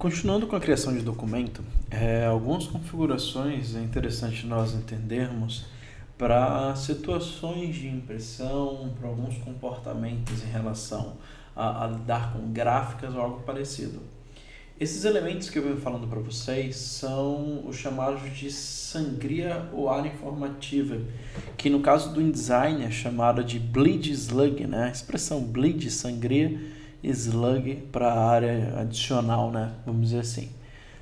Continuando com a criação de documento, algumas configurações é interessante nós entendermos para situações de impressão, para alguns comportamentos em relação a lidar com gráficas ou algo parecido. Esses elementos que eu venho falando para vocês são os chamados de sangria ou área informativa, que no caso do InDesign é chamada de bleed slug, né? A expressão bleed, sangria, slug para a área adicional, né? Vamos dizer assim.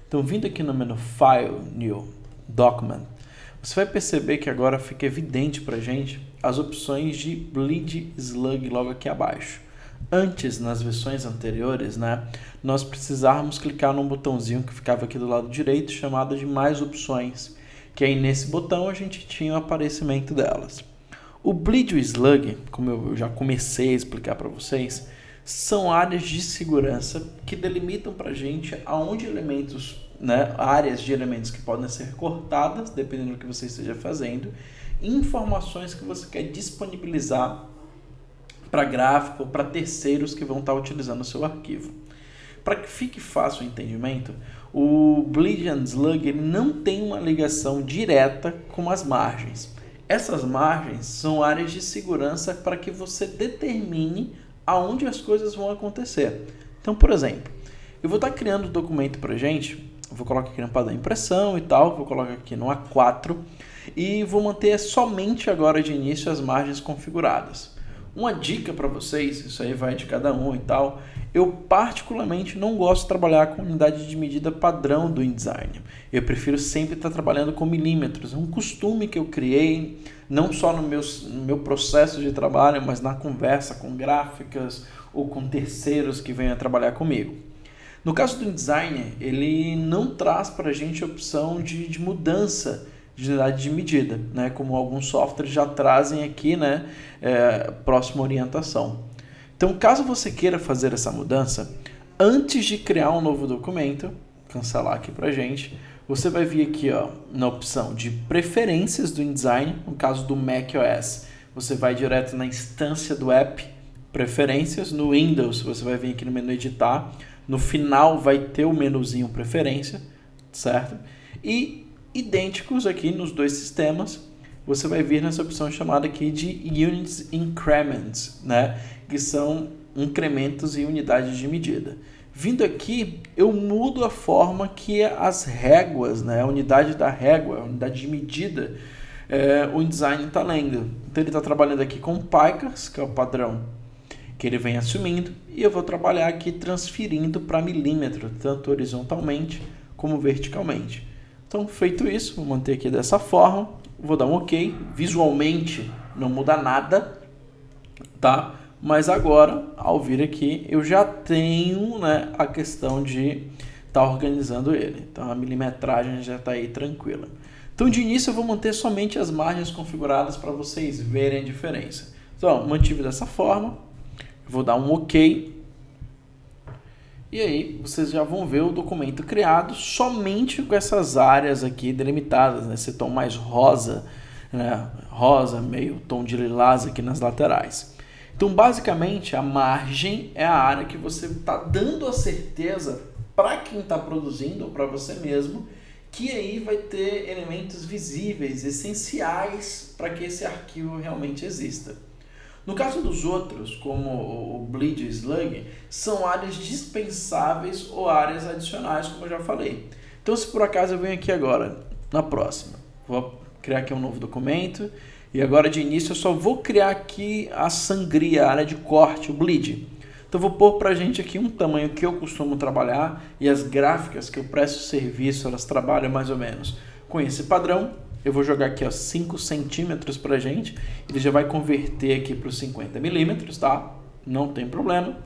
Então, vindo aqui no menu File, New, Document, você vai perceber que agora fica evidente para a gente as opções de bleed slug logo aqui abaixo. Antes, nas versões anteriores, né, nós precisávamos clicar num botãozinho que ficava aqui do lado direito, chamado de mais opções, que aí nesse botão a gente tinha o aparecimento delas. O bleed e o slug, como eu já comecei a explicar para vocês, são áreas de segurança que delimitam para a gente aonde elementos, né, áreas de elementos que podem ser cortadas, dependendo do que você esteja fazendo, e informações que você quer disponibilizar para gráfico ou para terceiros que vão estar utilizando o seu arquivo. Para que fique fácil o entendimento, o Bleed and Slug ele não tem uma ligação direta com as margens. Essas margens são áreas de segurança para que você determine aonde as coisas vão acontecer. Então, por exemplo, eu vou estar criando um documento para a gente, vou colocar aqui no padrão impressão e tal, vou colocar aqui no A4 e vou manter somente agora de início as margens configuradas. Uma dica para vocês, isso aí vai de cada um e tal, eu particularmente não gosto de trabalhar com unidade de medida padrão do InDesign. Eu prefiro sempre estar trabalhando com milímetros. É um costume que eu criei, não só no meu processo de trabalho, mas na conversa com gráficas ou com terceiros que venham a trabalhar comigo. No caso do InDesign, ele não traz para a gente a opção de mudança de unidade de medida, né? Como alguns softwares já trazem aqui, né? Próxima orientação. Então, caso você queira fazer essa mudança, antes de criar um novo documento, cancelar aqui pra gente, você vai vir aqui, ó, na opção de preferências do InDesign, no caso do macOS, você vai direto na instância do app, preferências, no Windows você vai vir aqui no menu editar, no final vai ter o menuzinho preferência, certo? E idênticos aqui nos dois sistemas, você vai vir nessa opção chamada aqui de Units Increments, né? Que são incrementos em unidades de medida. Vindo aqui, eu mudo a forma que as réguas, né? A unidade da régua, a unidade de medida, o InDesign está lendo. Então ele está trabalhando aqui com picas, que é o padrão que ele vem assumindo, e eu vou trabalhar aqui transferindo para milímetro, tanto horizontalmente como verticalmente. Então, feito isso, vou manter aqui dessa forma, vou dar um OK, visualmente não muda nada, tá? Mas agora, ao vir aqui, eu já tenho, né, a questão de estar organizando ele. Então, a milimetragem já está aí tranquila. Então, de início, eu vou manter somente as margens configuradas para vocês verem a diferença. Então, mantive dessa forma, eu vou dar um OK. E aí, vocês já vão ver o documento criado somente com essas áreas aqui delimitadas, né? Esse tom mais rosa, né? Rosa, meio tom de lilás aqui nas laterais. Então, basicamente, a margem é a área que você está dando a certeza para quem está produzindo ou para você mesmo, que aí vai ter elementos visíveis, essenciais para que esse arquivo realmente exista. No caso dos outros, como o Bleed e Slug, são áreas dispensáveis ou áreas adicionais, como eu já falei. Então, se por acaso eu venho aqui agora, na próxima, vou criar aqui um novo documento, e agora de início eu só vou criar aqui a sangria, a área de corte, o Bleed. Então, vou pôr para a gente aqui um tamanho que eu costumo trabalhar, e as gráficas que eu presto serviço, elas trabalham mais ou menos com esse padrão. Eu vou jogar aqui, ó, 5 centímetros para a gente, ele já vai converter aqui para os 50 milímetros, tá? Não tem problema.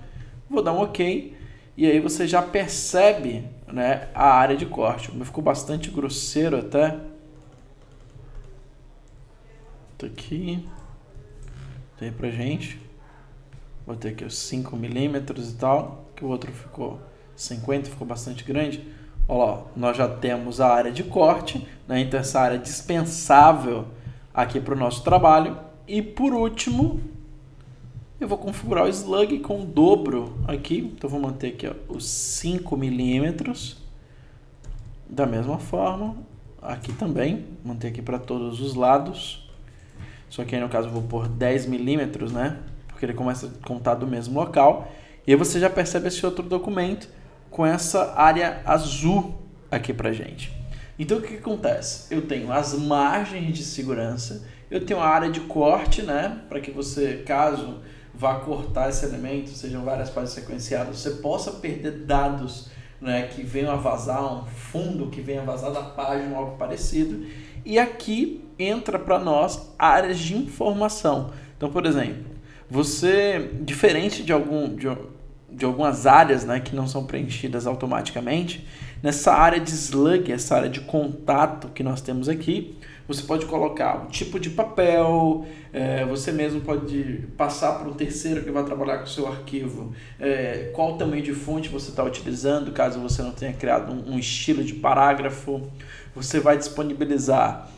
Vou dar um OK, e aí você já percebe, né, a área de corte. O meu ficou bastante grosseiro até. Tá aqui. Tem pra gente. Vou ter aqui os 5 milímetros e tal, que o outro ficou 50, ficou bastante grande. Olha lá, nós já temos a área de corte, né? Então essa área é dispensável aqui para o nosso trabalho. E por último, Eu vou configurar o slug com o dobro aqui, então vou manter aqui ó, os 5 milímetros. Da mesma forma, aqui também, manter aqui para todos os lados. Só que aí no caso eu vou pôr 10 milímetros, né? Porque ele começa a contar do mesmo local. E aí você já percebe esse outro documento com essa área azul aqui pra gente. Então o que acontece? Eu tenho as margens de segurança, eu tenho a área de corte, né? Para que você, caso vá cortar esse elemento, sejam várias páginas sequenciadas, você possa perder dados, né, que venham a vazar, um fundo que venha a vazar da página ou algo parecido. E aqui entra para nós áreas de informação. Então, por exemplo, você, diferente de algumas áreas, né, que não são preenchidas automaticamente, nessa área de slug, essa área de contato que nós temos aqui, você pode colocar o tipo de papel, você mesmo pode passar para um terceiro que vai trabalhar com o seu arquivo, qual tamanho de fonte você está utilizando, caso você não tenha criado um estilo de parágrafo. Você vai disponibilizar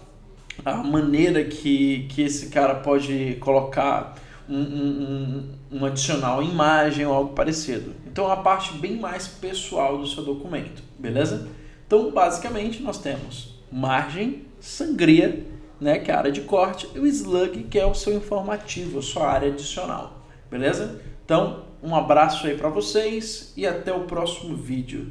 a maneira que esse cara pode colocar um adicional imagem ou algo parecido. Então, é uma parte bem mais pessoal do seu documento, beleza? Então, basicamente, nós temos margem, sangria, né, que é a área de corte, e o slug, que é o seu informativo, a sua área adicional, beleza? Então, um abraço aí para vocês e até o próximo vídeo.